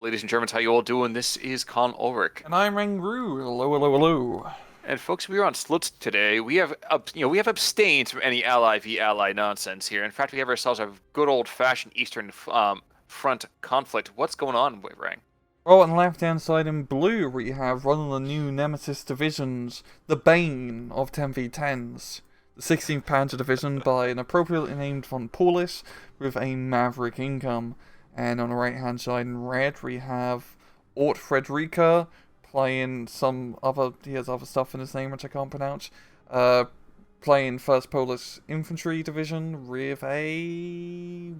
Ladies and Germans, how you all doing? This is Con Ulrich. And I'm Rangru. Hello, hello, hello. And folks, we are on Slutz today. We have abstained from any ally v ally nonsense here. In fact, we have ourselves a good old-fashioned Eastern Front conflict. What's going on, Rang? Well, on the left-hand side in blue, we have one of the new Nemesis divisions, the Bane of 10v10s. The 16th Panzer Division by an appropriately named vonPaulus with a maverick income. And on the right-hand side in red, we have Fredericka playing he has other stuff in his name which I can't pronounce, playing 1st Polish Infantry Division with a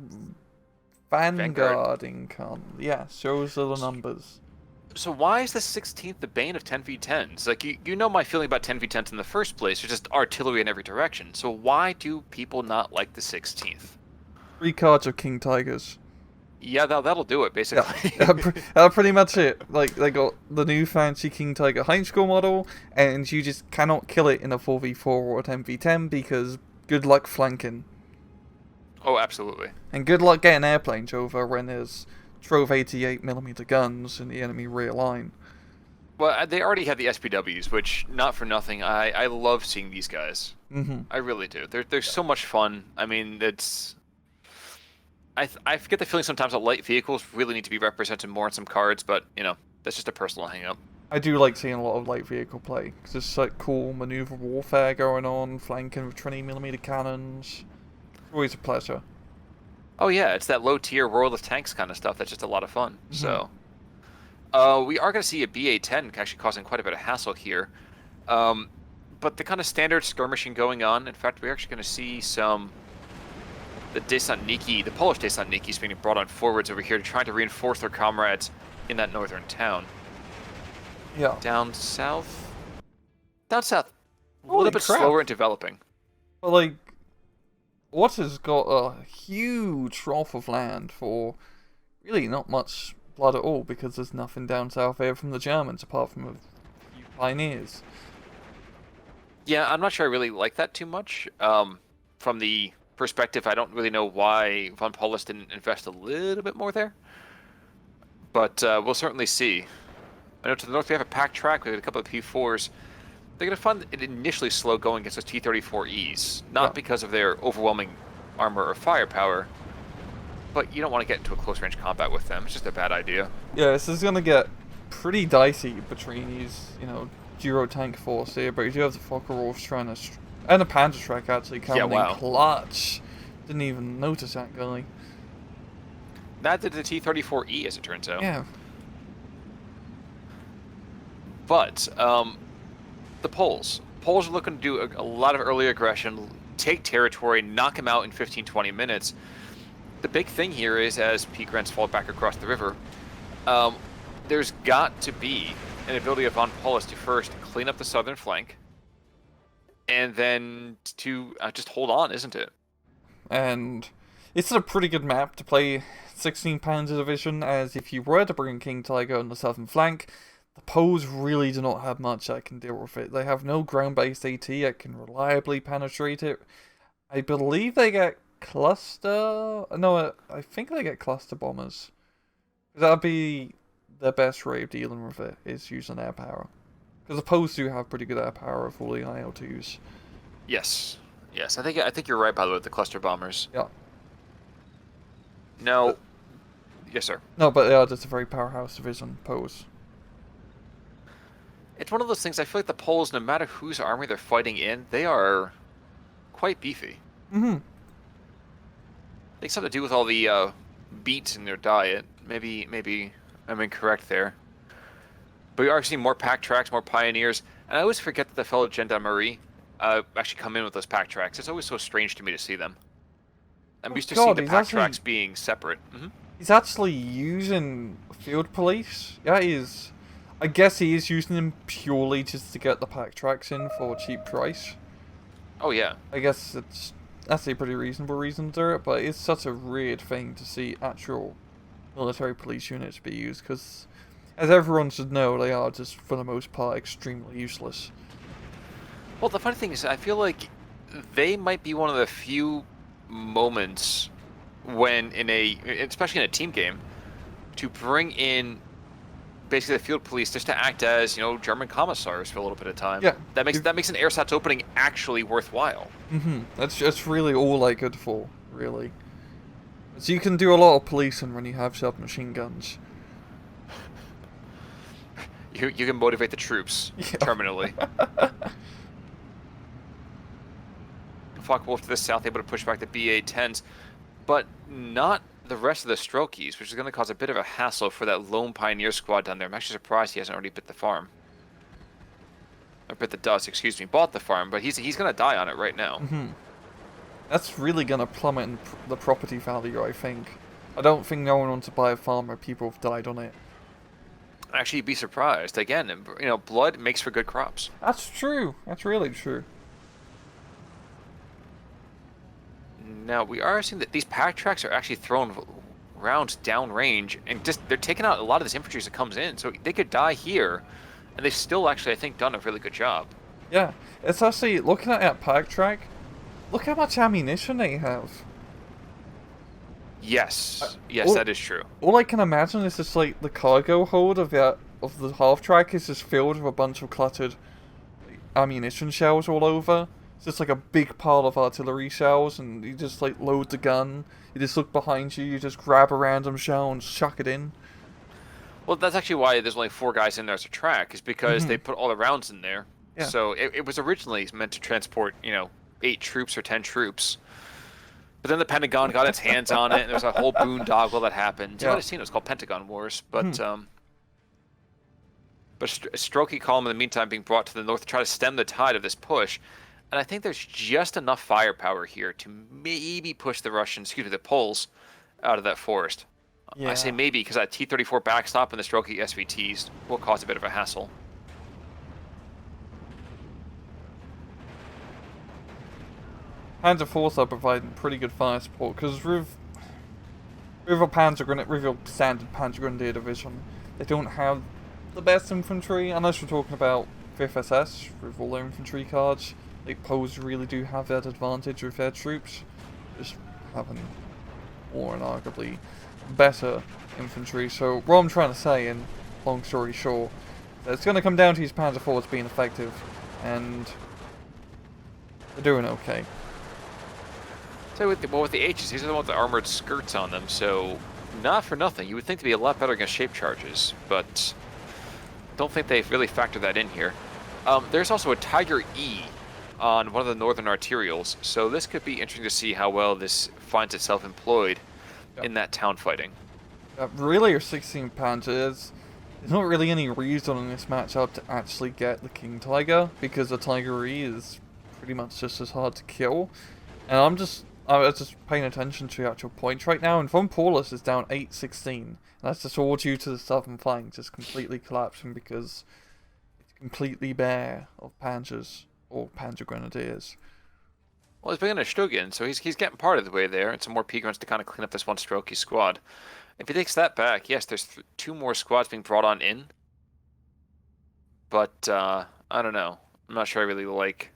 Vanguard income. Yeah, shows are the numbers. So why is the 16th the bane of 10v10s? Like, you know my feeling about 10v10s in the first place. There's just artillery in every direction. So why do people not like the 16th? 3 cards of King Tigers. Yeah, that'll do it, basically. Yeah, pretty much it. Like, they got the new fancy King Tiger high school model, and you just cannot kill it in a 4v4 or a 10v10 because good luck flanking. Oh, absolutely. And good luck getting airplanes over when there's Trove 88mm guns in the enemy rear line. Well, they already have the SPWs, which, not for nothing, I love seeing these guys. Mm-hmm. I really do. They're so much fun. I mean, it's... I get the feeling sometimes that light vehicles really need to be represented more in some cards, but, you know, that's just a personal hang-up. I do like seeing a lot of light vehicle play, because there's like cool maneuver warfare going on, flanking with 20mm cannons. Always a pleasure. Oh yeah, it's that low-tier Royal of Tanks kind of stuff that's just a lot of fun. Mm-hmm. So, we are going to see a BA-10 actually causing quite a bit of hassle here. But the kind of standard skirmishing going on, in fact, we're actually going to see the Polish DCTri being brought on forwards over here to try to reinforce their comrades in that northern town. Yeah. Down south? Down south. A Holy little bit crap. slower in developing. But like, what has got a huge trough of land for really not much blood at all, because there's nothing down south here from the Germans apart from a few pioneers. Yeah, I'm not sure I really like that too much. From the perspective, I don't really know why vonPaulus didn't invest a little bit more there. But we'll certainly see. I know to the north we have a pack track with a couple of P4s. They're going to find it initially slow going against those T-34Es, not because of their overwhelming armor or firepower, but you don't want to get into a close-range combat with them. It's just a bad idea. Yeah, this is going to get pretty dicey between these, duo tank force here, but you do have the Focke-Wulfs trying to... and the Panzer track actually coming in clutch. Didn't even notice that guy. That did the T-34E, as it turns out. Yeah. But, the Poles. Poles are looking to do a lot of early aggression, take territory, knock them out in 15-20 minutes. The big thing here is, as Pete Grants fall back across the river, there's got to be an ability of vonPaulus to first clean up the southern flank, and then to just hold on, isn't it? And it's a pretty good map to play 16 Panzer Division, as if you were to bring King Tiger on the southern flank, the Poles really do not have much that can deal with it. They have no ground-based AT that can reliably penetrate it. I believe they get cluster... No, I think they get cluster bombers. That'd be their best way of dealing with it, is using air power. Because the Poles do have pretty good air power with all the IL-2s. Yes. Yes, I think you're right, by the way, with the cluster bombers. Yeah. No. Yes, sir. No, but they are just a very powerhouse division, Poles. It's one of those things, I feel like the Poles, no matter whose army they're fighting in, they are quite beefy. Mm-hmm. I think something to do with all the beets in their diet. Maybe I'm incorrect there. But we are seeing more pack tracks, more pioneers, and I always forget that the fellow Gendarmerie actually come in with those pack tracks. It's always so strange to me to see them. I'm used to seeing the pack tracks being separate. Mm-hmm. He's actually using field police. Yeah, he is. I guess he is using them purely just to get the pack tracks in for a cheap price. Oh yeah. I guess that's a pretty reasonable reason to do it, but it's such a weird thing to see actual military police units be used, because as everyone should know, they are just, for the most part, extremely useless. Well, the funny thing is, I feel like they might be one of the few moments when, especially in a team game, to bring in basically the field police just to act as, German commissars for a little bit of time. Yeah. That makes an Eylstadt's opening actually worthwhile. That's really all I good for, really. So you can do a lot of policing when you have submachine guns. You can motivate the troops terminally. Focke-Wulf to the south, able to push back the BA-10s, but not the rest of the Strokies, which is going to cause a bit of a hassle for that lone pioneer squad down there. I'm actually surprised he hasn't already bit the farm. Or bit the dust, excuse me. Bought the farm, but he's going to die on it right now. That's really going to plummet in the property value, I think. I don't think no one wants to buy a farm where people have died on it. Actually, you'd be surprised. Again, blood makes for good crops. That's true. That's really true. Now, we are seeing that these pack tracks are actually thrown rounds downrange, and they're taking out a lot of this infantry as it comes in, so they could die here, and they've still actually, I think, done a really good job. Yeah, it's actually, looking at that pack track, look how much ammunition they have. Yes, that is true. All I can imagine is just like the cargo hold of the half track is just filled with a bunch of cluttered ammunition shells all over. It's just like a big pile of artillery shells, and you just like load the gun. You just look behind you, you just grab a random shell and chuck it in. Well, that's actually why there's only 4 guys in there as a track, is because they put all the rounds in there. Yeah. So it was originally meant to transport, 8 troops or 10 troops. But then the Pentagon got its hands on it, and there's a whole boondoggle that happened. You might have seen it was called Pentagon Wars, but a Strokey column in the meantime being brought to the north to try to stem the tide of this push. And I think there's just enough firepower here to maybe push the Poles out of that forest. Yeah. I say maybe because that T-34 backstop and the Strokey SVTs will cause a bit of a hassle. Panzer IVs are providing pretty good fire support because with your standard Panzer Grenadier division, they don't have the best infantry unless we're talking about 5th SS with all their infantry cards. Like, Poles really do have that advantage with their troops, just having more and arguably better infantry. So what I'm trying to say, in long story short, that it's going to come down to these Panzer IVs being effective, and they're doing okay. So with the H's, these are the ones with the armored skirts on them, so not for nothing. You would think they'd be a lot better against shape charges, but don't think they've really factored that in here. There's also a Tiger E on one of the northern arterials, so this could be interesting to see how well this finds itself employed in that town fighting. Really, your 16 Panzer, there's not really any reason in this matchup to actually get the King Tiger, because the Tiger E is pretty much just as hard to kill. And I was just paying attention to the actual points right now, and vonPaulus is down 8-16. That's just all due to the southern flank just completely collapsing because it's completely bare of Panzers. Or Panzer Grenadiers. Well, he's bringing a Stugen, so he's getting part of the way there, and some more P-guns to kind of clean up this one Strokey squad. If he takes that back, yes, there's 2 more squads being brought on in. But, I don't know. I'm not sure I really like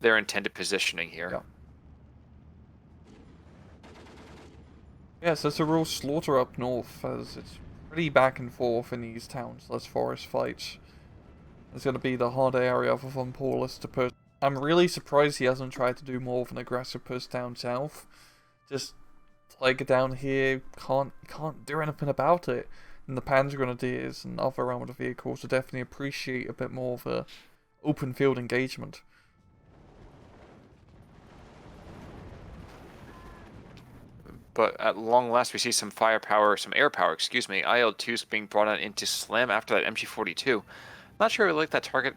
their intended positioning here. Yeah, so it's a real slaughter up north, as it's pretty back and forth in these towns, less forest fights. It's going to be the hard area for vonPaulus to push. I'm really surprised he hasn't tried to do more of an aggressive push down south. Just Tiger down here, can't do anything about it. And the Panzer Grenadiers and other armored vehicles will definitely appreciate a bit more of a open field engagement. But at long last, we see some firepower, some air power, excuse me. IL-2s being brought on in to slam after that MG42. Not sure I like that target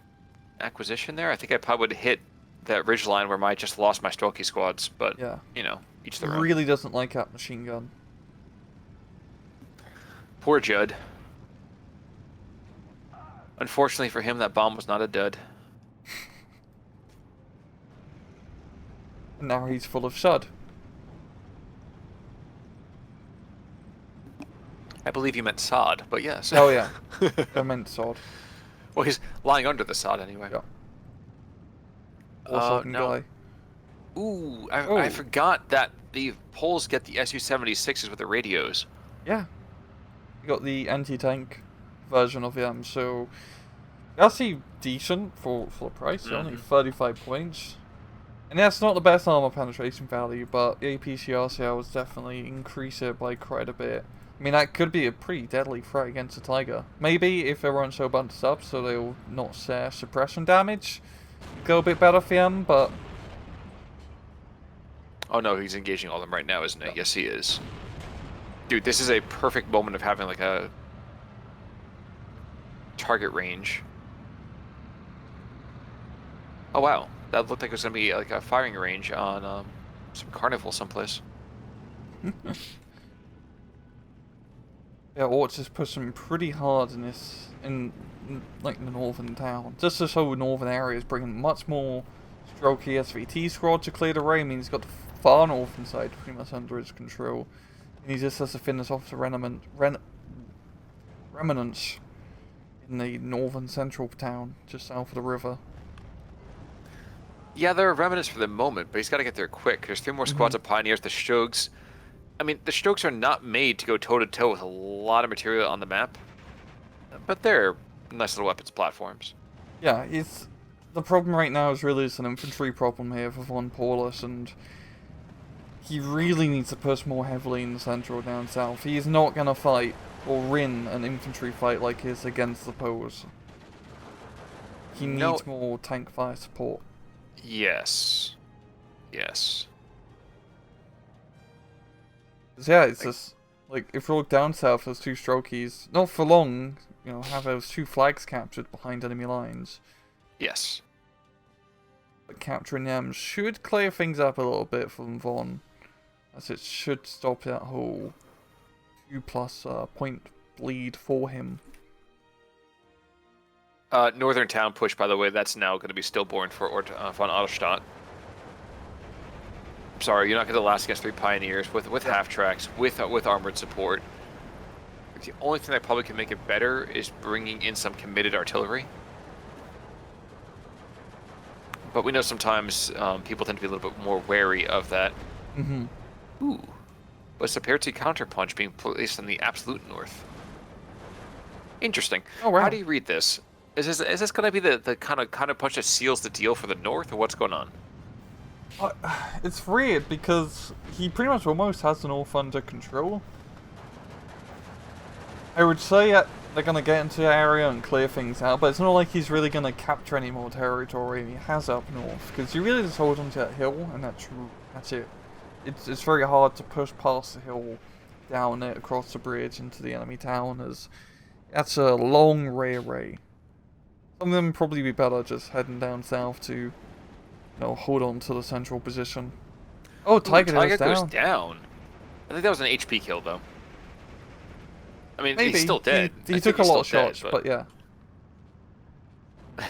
acquisition there. I think I probably would hit that ridgeline where I just lost my Strokey squads, but, each their own. Really doesn't like that machine gun. Poor Judd. Unfortunately for him, that bomb was not a dud. And now he's full of shud. I believe you meant sod, but yes. Oh yeah, I meant sod. Well, he's lying under the sod anyway. Yeah. Also, no. guy. Ooh, I forgot that the Poles get the Su-76s with the radios. Yeah. You got the anti-tank version of him, so actually decent for the price, only 35 points. And that's not the best armor penetration value, but the APCR was definitely increase it by quite a bit. I mean, that could be a pretty deadly threat against a tiger. Maybe if they weren't so bunched up, so they'll not share suppression damage, go a bit better for him, but... Oh no, he's engaging all of them right now, isn't he? Yeah. Yes, he is. Dude, this is a perfect moment of having like a target range. Oh wow, that looked like it was gonna be like a firing range on some carnival someplace. Yeah, Orts is pushing pretty hard in this, like the northern town. Just this whole northern area is bringing much more strokey SVT squad to clear the way. I mean, he's got the far northern side pretty much under his control. And he just has to finish off the remnants in the northern central town, just south of the river. Yeah, there are remnants for the moment, but he's got to get there quick. There's 3 more squads of Pioneers, the Shogs. I mean, the Shogs are not made to go toe-to-toe with a lot of material on the map, but they're nice little weapons platforms. Yeah, the problem right now is really it's an infantry problem here for vonPaulus, and he really needs to push more heavily in the central down south. He is not going to fight or win an infantry fight like his against the Poles. He needs more tank fire support. Yes. Yes. Yeah, it's just, like, if you look down south, those 2 strokies, not for long, you know, have those 2 flags captured behind enemy lines. Yes. But capturing them should clear things up a little bit from Von, as it should stop that whole 2+ point bleed for him. Northern town push, by the way, that's now going to be stillborn for von Eylstadt. I'm sorry, you're not going to last against 3 Pioneers with half tracks, with armored support. The only thing that probably can make it better is bringing in some committed artillery. But we know sometimes people tend to be a little bit more wary of that. Ooh. But Saperti counterpunch being placed in the absolute north. Interesting. Oh, wow. How do you read this? Is this going to be the kind of counterpunch that seals the deal for the north, or what's going on? It's weird because he pretty much almost has the north under control. I would say they're going to get into the area and clear things out, but it's not like he's really going to capture any more territory he has up north, because you really just hold onto that hill, and that's it. It's very hard to push past the hill, down it, across the bridge into the enemy town, as that's a long railway. Some of them probably be better just heading down south to, you know, hold on to the central position. Oh, Tiger goes down. I think that was an HP kill, though. I mean, maybe. He's still dead. He took a lot of shots, but yeah.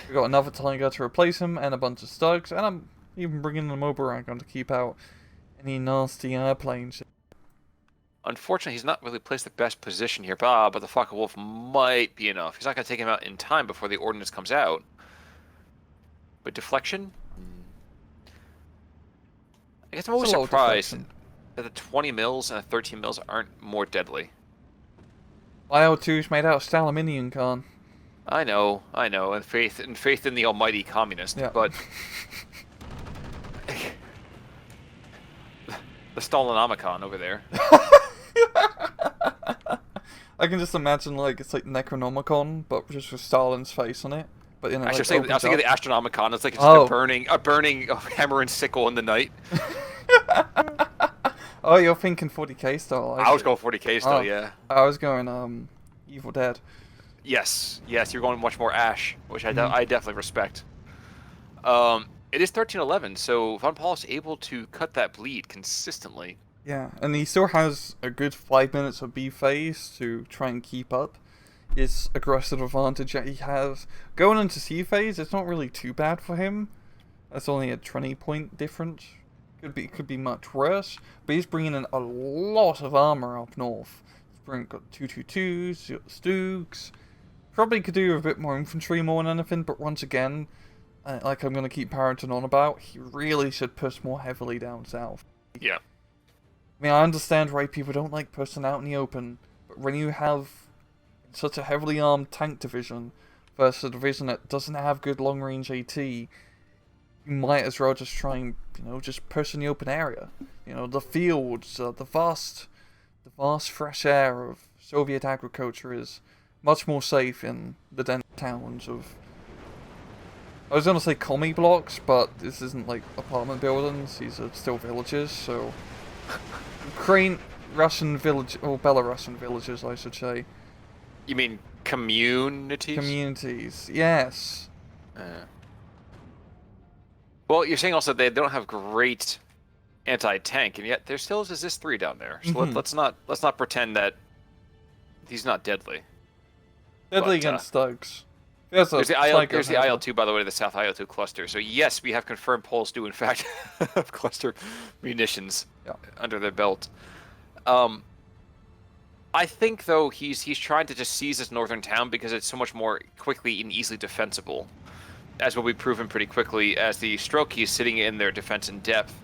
We got another Tiger to replace him, and a bunch of Stugs, and I'm even bringing the Moboragon to keep out any nasty airplanes. Unfortunately, he's not really placed the best position here, but the Focke-Wulf might be enough. He's not going to take him out in time before the ordnance comes out. But deflection? I guess I'm always surprised that the 20 mils and the 13 mils aren't more deadly. My L2's made out of aluminium, Khan. I know, and faith in the almighty communist, yeah. But the Stalinomicon over there. I can just imagine, like, it's like Necronomicon, but just with Stalin's face on it. But you know, I was like, thinking the Astronomicon. It's like just a burning hammer and sickle in the night. Oh, you're thinking 40k style. I was going 40k style, yeah. I was going Evil Dead. Yes, you're going much more Ash, which I definitely respect. It is 13-11, so vonPaulus able to cut that bleed consistently. Yeah, and he still has a good 5 minutes of B phase to try and keep up his aggressive advantage that he has. Going into C phase, it's not really too bad for him. That's only a 20-point difference. Could be much worse, but he's bringing in a lot of armor up north. He's got 222s, Stoogs. Probably could do a bit more infantry more than anything, but once again, like I'm going to keep parroting on about, he really should push more heavily down south. Yeah. I mean, I understand why people don't like pushing out in the open, But when you have such a heavily armed tank division versus a division that doesn't have good long-range AT, you might as well just try and, just push in the open area. The fields, the vast fresh air of Soviet agriculture is much more safe in the dense towns of... I was gonna say commie blocks, but this isn't like apartment buildings, these are still villages, so... Russian village, or Belarusian villages, I should say. You mean communities? Communities, yes. Well, you're saying also they don't have great anti-tank, and yet there still is a ZIS-3 down there. So let's not pretend that he's not deadly. Deadly against thugs. There's the IL-2, by the way, the South IL-2 cluster. So yes, we have confirmed Poles do in fact have cluster munitions under their belt. I think though he's trying to just seize this northern town because it's so much more quickly and easily defensible, as will be proven pretty quickly as the stroke keys sitting in their defense in depth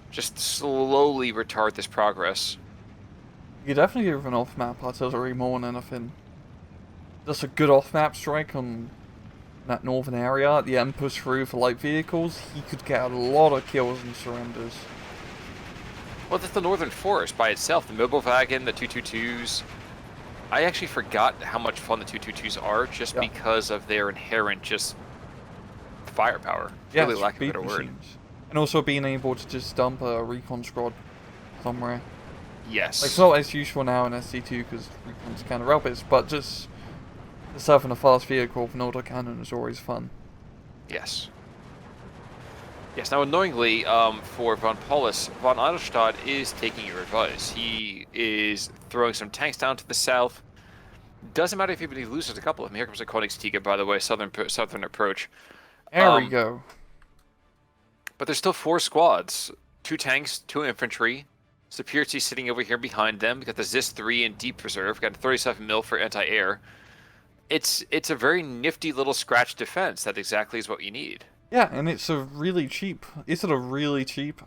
just slowly retard this progress. You could definitely give an off-map artillery more than anything. Just a good off-map strike on that northern area, the end push through for light vehicles, he could get a lot of kills and surrenders. Well, that's the Northern Forest by itself. The Mobilwagen, the 222s. I actually forgot how much fun the 222s are just because of their inherent just firepower. Yeah, really lack of a better machines. word. And also being able to just dump a recon squad somewhere. Yes. Like, it's not as useful now in SC2 because recon's kind of rubbish, but just having a fast vehicle with an autocannon is always fun. Yes. Yes, now annoyingly, for vonPaulus, von Eylstadt is taking your advice. He is throwing some tanks down to the south. Doesn't matter if he loses a couple of them. Here comes a Königstiger, by the way, southern approach. There we go. But there's still 4 squads. 2 tanks, 2 infantry. Superiority sitting over here behind them. We've got the ZIS-3 in deep reserve. We've got 37 mil for anti-air. It's a very nifty little scratch defense. That exactly is what you need. Yeah, and it's a really cheap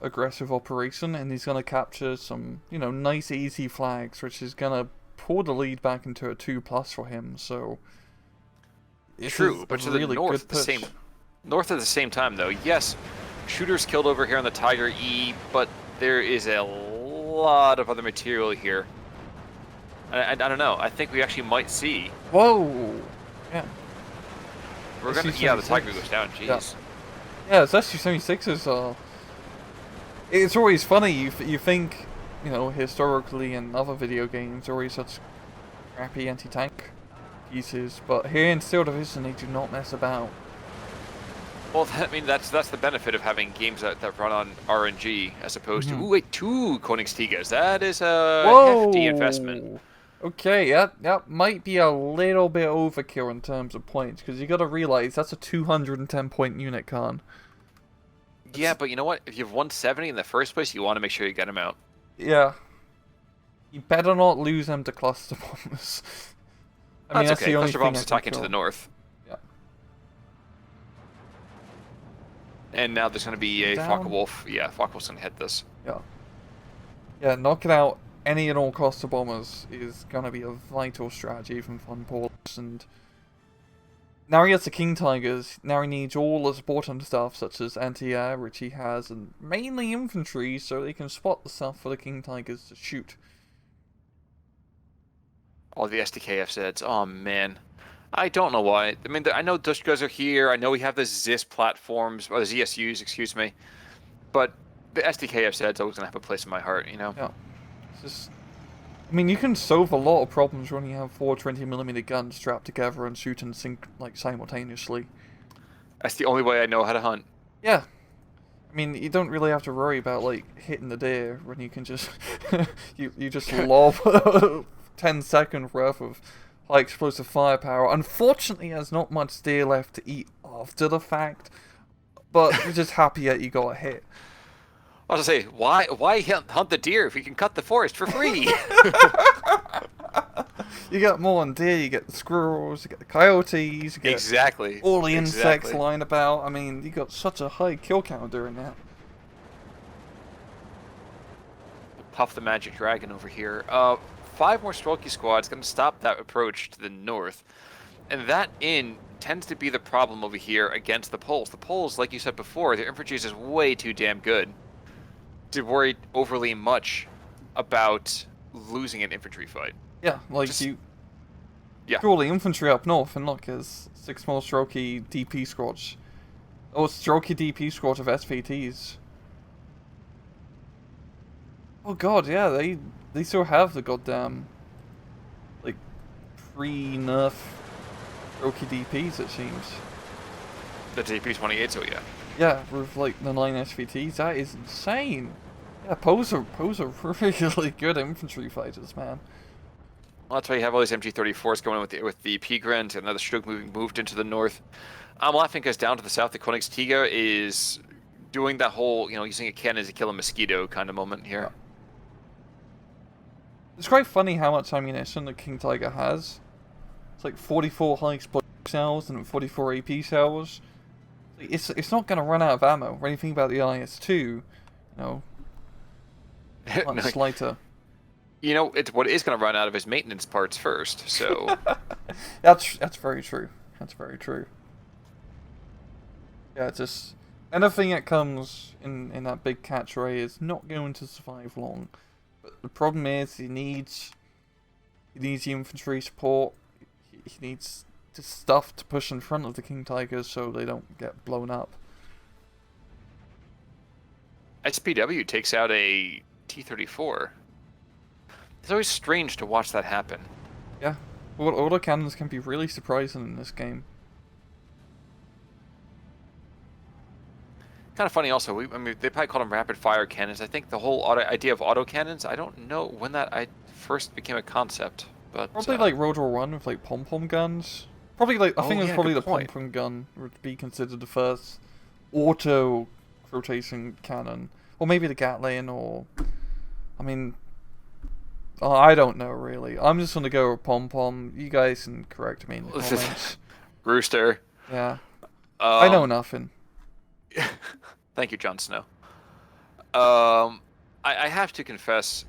aggressive operation, and he's going to capture some, nice easy flags, which is going to pull the lead back into a 2+ for him, so... True, but to the north at the same time, though, yes, shooters killed over here on the Tiger E, but there is a lot of other material here. I don't know, I think we actually might see... Whoa! Yeah. We're gonna... Yeah, the Tiger goes down, jeez. Yeah, it's SU-76s. It's always funny. You think, historically in other video games, always such crappy anti-tank pieces, but here in Steel Division, they do not mess about. Well, I mean, that's the benefit of having games that run on RNG as opposed to 2 Königstigers. That is a hefty investment. Okay, that might be a little bit overkill in terms of points, because you got to realize that's a 210-point unit con. Yeah, but you know what? If you have 170 in the first place, you want to make sure you get them out. Yeah. You better not lose them to cluster bombers. I mean, that's okay. the only cluster thing bombers attacking to the north. Yeah. And now there's going to be a Focke-Wulf. Yeah, Focke-Wulf's going to hit this. Yeah. Yeah, knocking out any and all cluster bombers is going to be a vital strategy from vonPaulus, and now he gets the King Tigers, now he needs all the supporting stuff such as anti-air, which he has, and mainly infantry so they can spot the stuff for the King Tigers to shoot. All the SDKF oh man. I don't know why. I mean, I know Dushkas are here, I know we have the ZIS platforms, or the ZSUs, excuse me, but the SDKF Zed's always going to have a place in my heart, Yeah. Just, I mean, you can solve a lot of problems when you have 4 20mm guns strapped together and shoot and sync simultaneously. That's the only way I know how to hunt. Yeah. I mean, you don't really have to worry about hitting the deer when you can just you just lob 10-second worth of high explosive firepower. Unfortunately, there's not much deer left to eat after the fact, but you're just happy that you got a hit. I was gonna say, why hunt the deer if you can cut the forest for free? You get more than deer, you get the squirrels, you get the coyotes, you get all the insects lying about. I mean, you got such a high kill count during that. Puff the magic dragon over here. 5 more Strelky squads going to stop that approach to the north. And that tends to be the problem over here against the Poles. The Poles, like you said before, their infantry is just way too damn good to worry overly much about losing an infantry fight. Yeah, like Just- you. Yeah. Draw the infantry up north, and look, there's 6 more Strokey DP squads. Oh, Strokey DP squad of SVTs. Oh god, yeah, they still have the goddamn, like, pre-nerf Strokey DPs, it seems. The DP-28, so yeah. Yeah, with like the 9 SVTs, that is insane. Yeah, Poes are really good infantry fighters, man. Well, that's why you have all these MG-34s going with the P-Grand, and another Stroke moved into the north. I'm laughing because down to the south, the Königstiger is doing that whole, using a cannon to kill a mosquito kind of moment here. It's quite funny how much ammunition the King Tiger has. It's like 44 high explosive cells and 44 AP cells. It's not going to run out of ammo or anything about the IS-2, much lighter. What it is going to run out of is maintenance parts first, so... That's very true. That's very true. Yeah, just... anything that comes in that big catch array is not going to survive long. But the problem is, he needs the infantry support. He needs the stuff to push in front of the King Tigers so they don't get blown up. SPW takes out a T-34. It's always strange to watch that happen. Yeah, autocannons can be really surprising in this game. Kind of funny also, they probably call them rapid fire cannons. I think the whole idea of autocannons, I don't know when that first became a concept. But probably like World War I with like pom-pom guns. Probably like, I think it's probably the pom-pom gun would be considered the first auto rotation cannon. Or maybe the Gatling, or... I don't know, really. I'm just gonna go with pom-pom. You guys can correct me in the comments. Rooster. Yeah. I know nothing. Thank you, Jon Snow. I have to confess,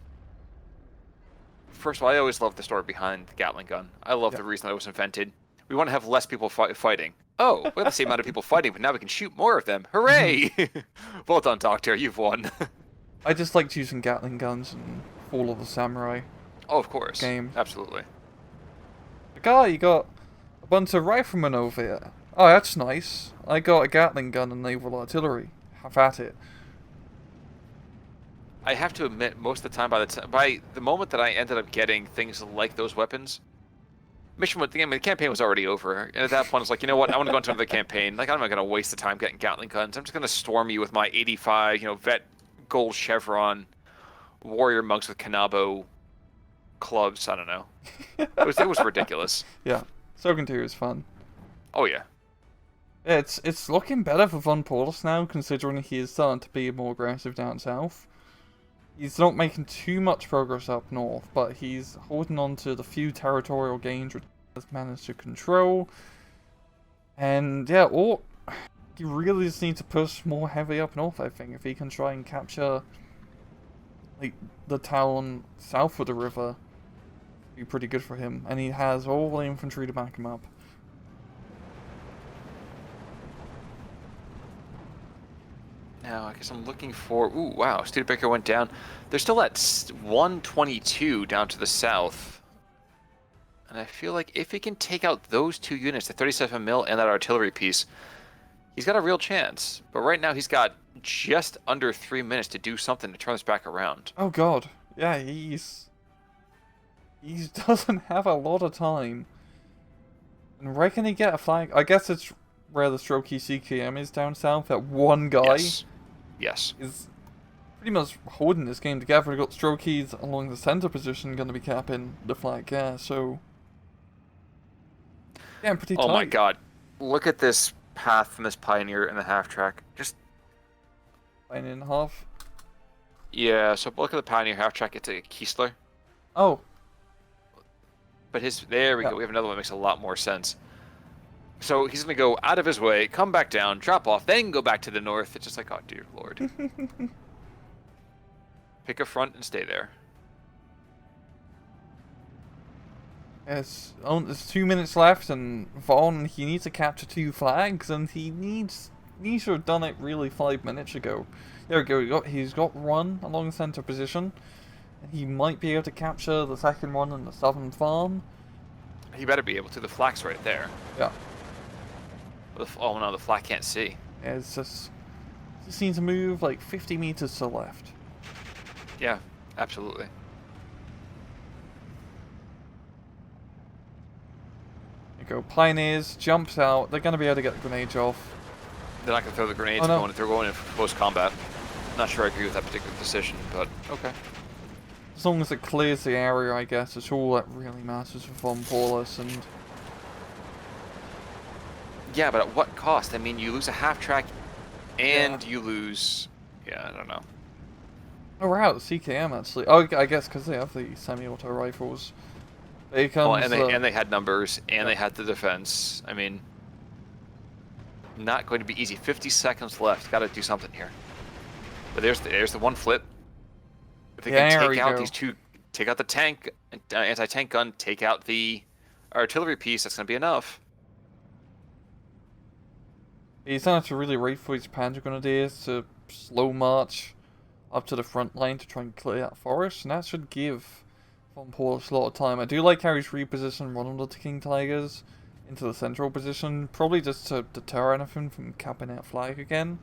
first of all, I always loved the story behind the Gatling gun. I love the reason that it was invented. We want to have less people fighting. Oh, we have the same amount of people fighting, but now we can shoot more of them. Hooray! Well done, Doctor. You've won. I just liked using Gatling guns and Fall of the Samurai. Oh, of course. Game. Absolutely. You got a bunch of riflemen over here. Oh, that's nice. I got a Gatling gun and naval artillery. Have at it. I have to admit, most of the time, by the moment that I ended up getting things like those weapons, the campaign was already over. And at that point, it's like, you know what? I want to go into another campaign. Like, I'm not going to waste the time getting Gatling guns. I'm just going to storm you with my 85, vet gold chevron warrior monks with Kanabo clubs. I don't know. It was ridiculous. Yeah, Sogan 2 is fun. Oh yeah. It's looking better for vonPaulus now, considering he is starting to be more aggressive down south. He's not making too much progress up north, but he's holding on to the few territorial gains which he has managed to control. And yeah, he really just needs to push more heavy up north, I think, if he can try and capture like the town south of the river. Be pretty good for him, and he has all the infantry to back him up. Now, I guess I'm looking for... Ooh, wow, Studebaker went down. They're still at 122 down to the south. And I feel like if he can take out those 2 units, the 37 mil and that artillery piece, he's got a real chance. But right now he's got just under 3 minutes to do something to turn this back around. Oh god. Yeah, he doesn't have a lot of time. And where can he get a flag? I guess it's where the Strokey CKM is down south. That one guy Yes. is pretty much holding this game together. We've got Strokeys along the center position going to be capping the flag. Yeah, so... yeah, I'm pretty tight. Oh my god. Look at this path from this Pioneer in the half-track. Just... 9.5. Yeah, so look at the Pioneer half-track. It's a Kiesler. Oh. But there we go. We have another one that makes a lot more sense. So he's going to go out of his way, come back down, drop off, then go back to the north. It's just like, oh, dear lord. Pick a front and stay there. There's 2 minutes left, and Vaughn, he needs to capture 2 flags, and he needs to have done it really 5 minutes ago. There we go. He's got one along the center position. And he might be able to capture the second one in the southern farm. He better be able to. The flag's right there. Yeah. Oh no, the flag can't see. Yeah, it's just needs to move like 50 meters to the left. Yeah, absolutely. There you go. Pioneers jumps out. They're going to be able to get the grenades off. They're not going to throw the grenades. Oh, no. They're going in close combat. Not sure I agree with that particular decision, but okay. As long as it clears the area, I guess, it's all that really matters for vonPaulus. And yeah, but at what cost? I mean, you lose a half track, and you lose. Yeah, I don't know. Oh, we're out of CKM actually. Oh, I guess because they have the semi-auto rifles. Here comes, well, and they had numbers, and they had the defense. I mean, not going to be easy. 50 seconds left. Got to do something here. But there's the one flip. If they can take out these two, take out the tank, anti-tank gun, take out the artillery piece, that's going to be enough. He's going to have to really wait for his Panzer Grenadiers to slow march up to the front line to try and clear that forest, and that should give vonPaulus a lot of time. I do like how he's repositioned one of the King Tigers into the central position, probably just to deter anything from capping that flag again.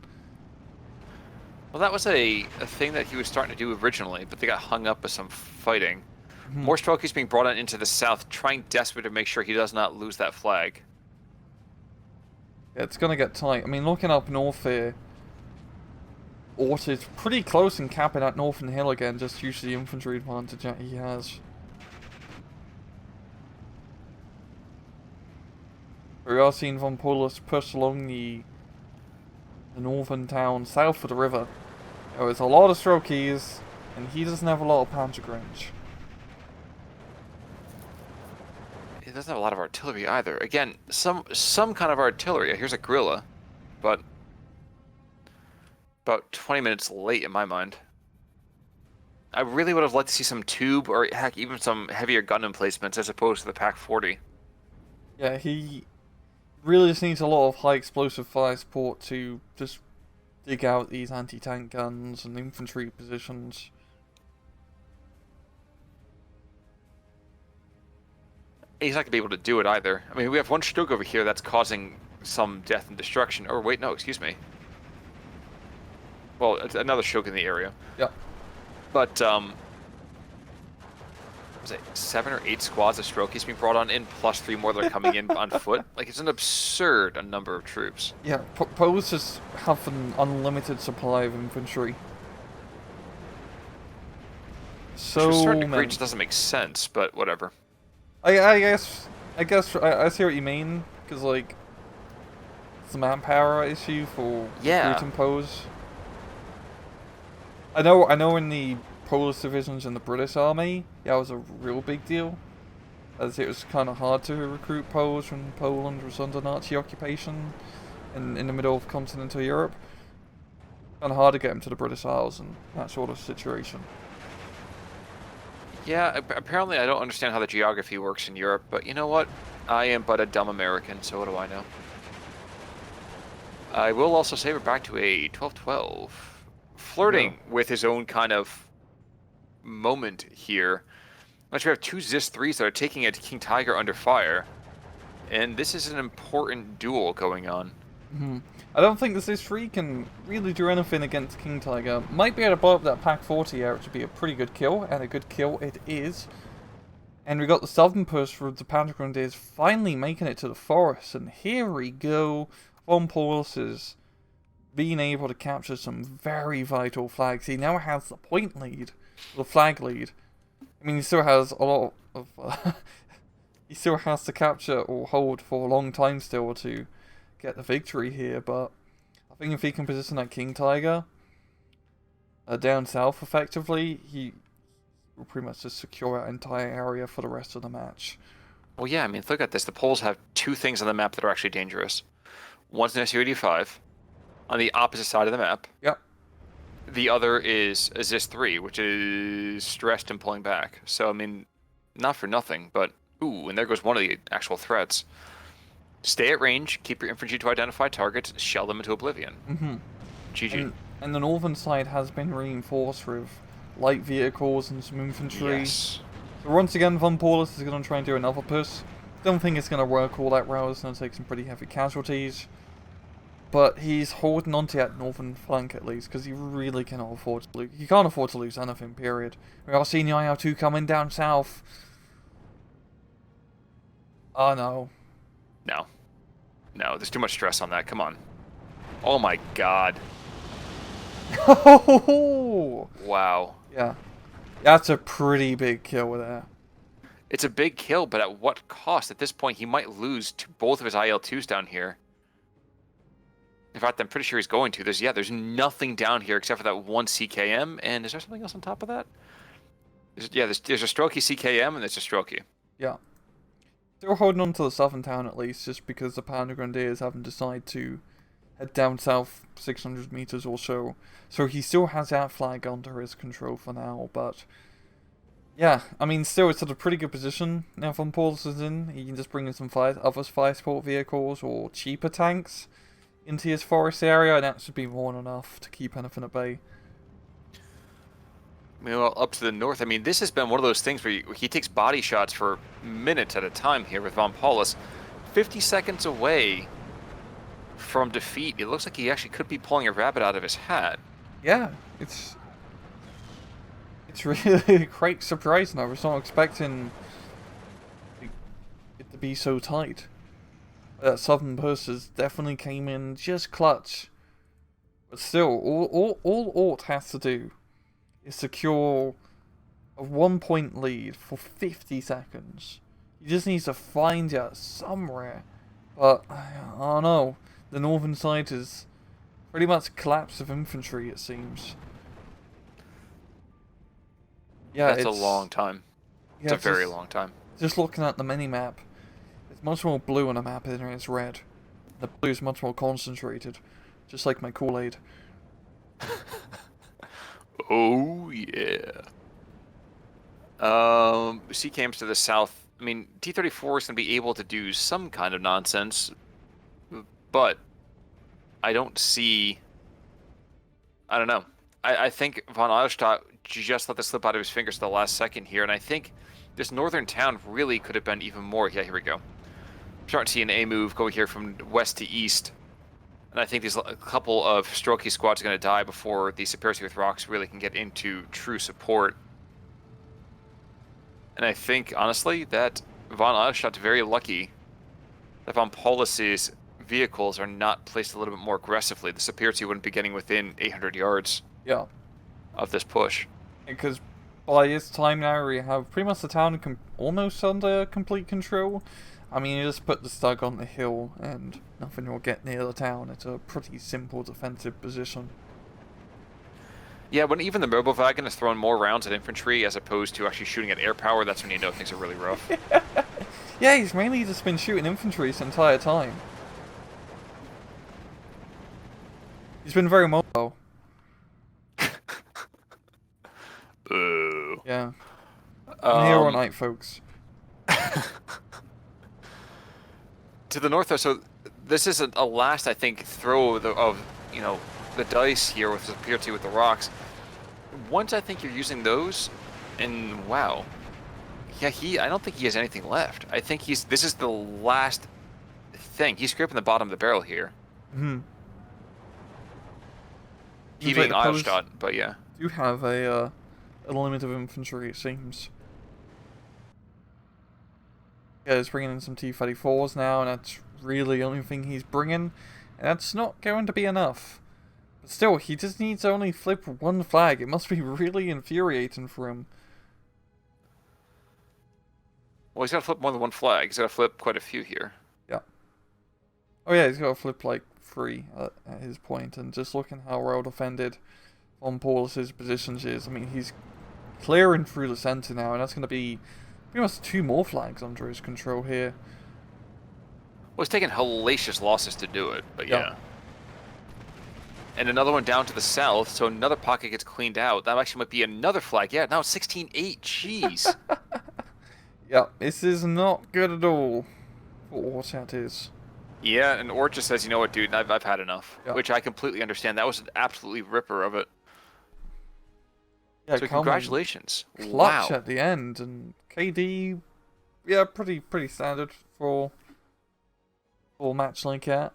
Well, that was a thing that he was starting to do originally, but they got hung up with some fighting. More Strokies being brought on into the south, trying desperately to make sure he does not lose that flag. Yeah, it's going to get tight. I mean, looking up north here, Ort is pretty close in capping that northern hill again, just due to the infantry advantage that he has. We are seeing vonPaulus push along the northern town south of the river. There's a lot of Strokies, and he doesn't have a lot of Panzer range. He doesn't have a lot of artillery either. Again, some kind of artillery. Here's a guerrilla, but about 20 minutes late in my mind. I really would have liked to see some tube, or heck, even some heavier gun emplacements as opposed to the Pak-40. Yeah, he really just needs a lot of high explosive fire support to just dig out these anti-tank guns and infantry positions. He's not going to be able to do it either. I mean, we have one Stug over here that's causing some death and destruction. Or wait, no, excuse me. Well, it's another Stug in the area. Yeah. But, was it 7 or 8 squads of Strokies being brought on in, plus 3 more that are coming in on foot? Like, it's an absurd number of troops. Yeah, Poles just have an unlimited supply of infantry. So Which to a certain degree just doesn't make sense, but whatever. I guess I see what you mean, because like it's a manpower issue for recruiting Poles. I know in the Polish divisions in the British Army, yeah, it was a real big deal, as it was kind of hard to recruit Poles when Poland was under Nazi occupation in the middle of continental Europe. Kind of hard to get them to the British Isles and that sort of situation. Yeah, apparently I don't understand how the geography works in Europe, but you know what? I am but a dumb American, so what do I know? I will also say we're back to a 12-12. Flirting with his own kind of moment here. Unless we have 2 Zis-3s that are taking a King Tiger under fire. And this is an important duel going on. I don't think the Zis-3 can really do anything against King Tiger. Might be able to blow up that Pak-40 area to be a pretty good kill, and a good kill it is. And we got the southern push for the Panzer Grenadiers finally making it to the forest, and here we go. vonPaulus is being able to capture some very vital flags. He now has the point lead, the flag lead. I mean, he still has a lot of... he still has to capture or hold for a long time still to get the victory here, but I think if he can position that King Tiger down south effectively, he will pretty much just secure that entire area for the rest of the match. Well, yeah, I mean, look at this. The Poles have 2 things on the map that are actually dangerous. One's an Su-85 on the opposite side of the map. Yep. The other is a Zis-3, which is stressed and pulling back. So, I mean, not for nothing, but Ooh, and there goes one of the actual threats. Stay at range, keep your infantry to identify targets, shell them into oblivion. Mm-hmm. GG. And the northern side has been reinforced with light vehicles and some infantry. Yes. So once again, vonPaulus is going to try and do another push. Don't think it's going to work all that well. It's going to take some pretty heavy casualties. But he's holding onto that northern flank at least, because he really cannot afford to lose. He can't afford to lose anything, period. We are seeing the IL-2 coming down south. Oh no. No. No, there's too much stress on that. Come on. Oh my god. Wow. Yeah. That's a pretty big kill there. It's a big kill, but at what cost? At this point, he might lose to both of his IL-2s down here. In fact, I'm pretty sure he's going to. There's nothing down here except for that one CKM, and is there something else on top of that? There's a strokey CKM, and there's a strokey. Yeah. Still holding on to the southern town at least, just because the Panda Grenadiers haven't decided to head down south 600 meters or so. So he still has that flag under his control for now, but... yeah, I mean, still, it's at a pretty good position now vonPaulus is in. He can just bring in some other fire support vehicles or cheaper tanks into his forest area, and that should be more than enough to keep anything at bay. Meanwhile, up to the north, I mean, this has been one of those things where he takes body shots for minutes at a time here with vonPaulus. 50 seconds away from defeat. It looks like he actually could be pulling a rabbit out of his hat. Yeah, it's really quite surprising. I was not expecting it to be so tight. That southern purses definitely came in just clutch. But still, all Ort has to do is secure a 1-point lead for 50 seconds. He just needs to find it somewhere. But, I don't know. The northern side is pretty much collapse of infantry, it seems. Yeah, That's a long time. Yeah, it's a very long time. Just looking at the mini-map, there's much more blue on the map than there is red. The blue is much more concentrated, just like my Kool-Aid. Oh, yeah. CKMs to the south. I mean, T-34 is going to be able to do some kind of nonsense, but I don't see... I don't know. I think von Eylstadt just let this slip out of his fingers at the last second here, and I think this northern town really could have been even more. Yeah, here we go. I'm starting to see an A move go here from west to east. And I think these a couple of strokey squads are going to die before the Superiority with Rocks really can get into true support. And I think, honestly, that von Eylstadt's very lucky that vonPaulus's vehicles are not placed a little bit more aggressively. The Superiority wouldn't be getting within 800 yards of this push. Because by this time now, we have pretty much the town almost under complete control. I mean, you just put the Stug on the hill and nothing will get near the town. It's a pretty simple defensive position. Yeah, when even the Mobowagen is throwing more rounds at infantry as opposed to actually shooting at air power, that's when you know things are really rough. Yeah, he's mainly just been shooting infantry this entire time. He's been very mobile. Boo. Yeah. I'm here all night, folks. To the north, though, so this is a last, I think, throw of you know, the dice here with Superiority with the rocks. Once I think you're using those, and wow, yeah, I don't think he has anything left. I think this is the last thing. He's scraping the bottom of the barrel here. Hmm. He being Eylstadt, but yeah. Do have a limit of infantry, it seems. Yeah, he's bringing in some T-34s now, and that's really the only thing he's bringing. And that's not going to be enough. But still, he just needs to only flip one flag. It must be really infuriating for him. Well, he's got to flip more than one flag. He's got to flip quite a few here. Yeah. Oh yeah, he's got to flip like 3 at his point. And just looking how well defended vonPaulus's positions is. I mean, he's clearing through the center now, and that's going to be pretty much 2 more flags under his control here. Well, he's taking hellacious losses to do it, but yeah. And another one down to the south, so another pocket gets cleaned out. That actually might be another flag. Yeah, now it's 16-8. Jeez. Yeah, this is not good at all for Ortfine is. Yeah, and Ort just says, you know what, dude, I've had enough. Yeah. Which I completely understand. That was an absolutely ripper of it. Yeah, So coming congratulations. clutch Wow. at the end, and KD, yeah, pretty standard for match like that.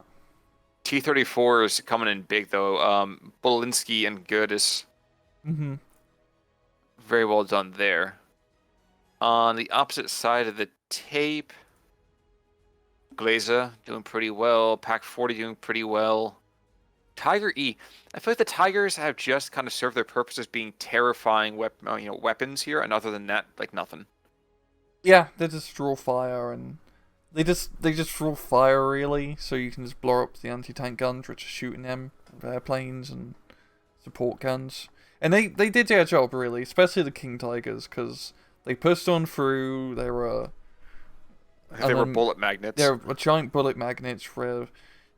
T-34 is coming in big, though. Bolinski and Goodis, Mm-hmm. very well done there. On the opposite side of the tape, Glazer doing pretty well. Pack 40 doing pretty well. Tiger E. I feel like the Tigers have just kind of served their purpose as being terrifying weapons here, and other than that, like nothing. Yeah, they just draw fire, and they just draw fire really, so you can just blow up the anti-tank guns which are shooting them with airplanes and support guns. And they did their job really, especially the King Tigers, because they pushed on through. They were They were bullet magnets. They're a giant bullet magnets where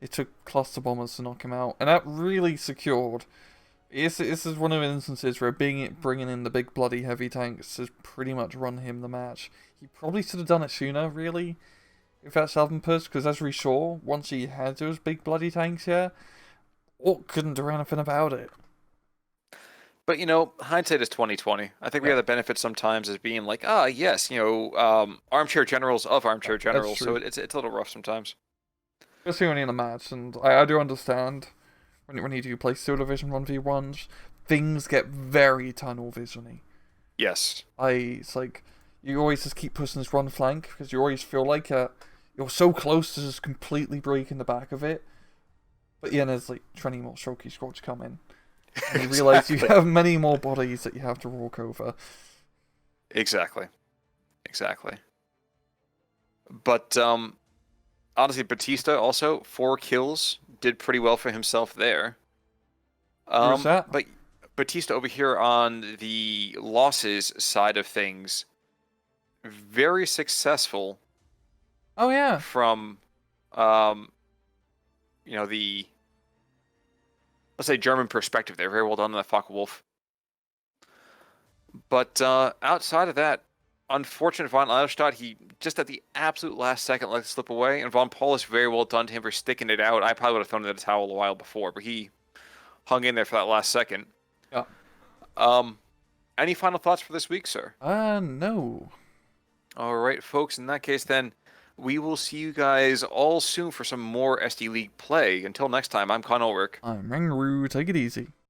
it took cluster bombers to knock him out, and that really secured. This is one of the instances where bringing in the big bloody heavy tanks has pretty much run him the match. He probably should have done it sooner, really, if that southern push, because as we saw, once he had those big bloody tanks here, Orc couldn't do anything about it. But hindsight is 20/20. I think we have the benefit sometimes as being like, yes, armchair generals of armchair generals. So it's a little rough sometimes. Especially when you're in a match, and I do understand when you do play Steel Division 1v1s, things get very tunnel visiony. Yes. It's like you always just keep pushing this one flank because you always feel like you're so close to just completely breaking the back of it. But yeah, there's like 20 more Shoki squads coming. And you realise you have many more bodies that you have to walk over. Exactly. But honestly, Batista also 4 kills, did pretty well for himself there. Who's that? But Batista over here on the losses side of things, very successful. Oh yeah. From the, let's say, German perspective there. Very well done on that Focke-Wulf. But outside of that, unfortunate von Eylstadt, he just at the absolute last second let it slip away. And vonPaulus, very well done to him for sticking it out. I probably would have thrown in the towel a while before, but he hung in there for that last second. Yeah. Any final thoughts for this week, sir? No. All right, folks. In that case, then, we will see you guys all soon for some more SD League play. Until next time, I'm Con Ulrich. I'm Rangaroo. Take it easy.